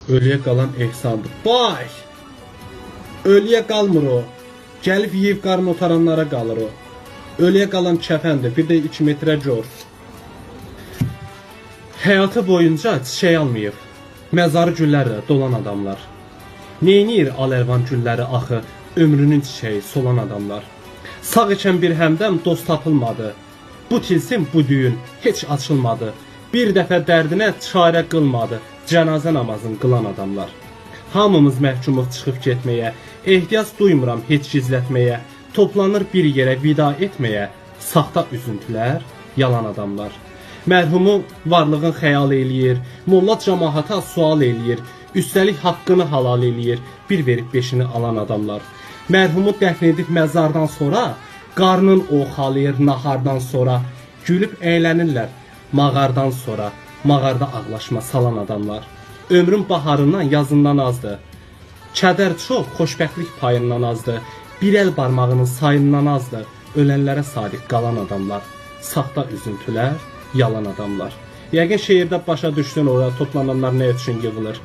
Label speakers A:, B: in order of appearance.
A: Ölüye qalan ehsandır. Bay! Ölüye qalmır o. Gəlib yeyib qarın otaranlara qalır o. Ölüye qalan kəfəndir, bir də 2 metrə gör. Həyatı boyunca çiçək almayıb, məzarı güllərlə dolan adamlar. Neynir al-əlvan gülləri axı, ömrünün çiçəyi solan adamlar. Sağ ikən bir həmdəm dost tapılmadı. Bu tilsim, bu düyün heç açılmadı. Bir dəfə dərdinə çarə qılmadı, cənazə namazını qılan adamlar. Hamımız məhkumuq çıxıb getməyə, ehtiyac duymuram heç gizlətməyə. Toplanır bir yerə vida etməyə, saxta üzüntülər, yalan adamlar. Mərhumu varlığın xəyal eləyir, molla cəmaata sual eləyir, üstəlik haqqını halal eləyir, bir verib beşini alan adamlar. Mərhumu dəfn edib məzardan sonra, qarnın oxalayır nahardan sonra, gülüb əylənirlər mağardan sonra, mağarda ağlaşma salan adamlar. Ömrün baharından, yazından azdır. Kədər çox, xoşbəxtlik payından azdır. Bir əl barmağının sayından azdır. Ölənlərə sadiq qalan adamlar. Saxta üzüntülər, yalan adamlar. Yəqin şeirdə başa düşdün ora toplananlar nə üçün yığılır.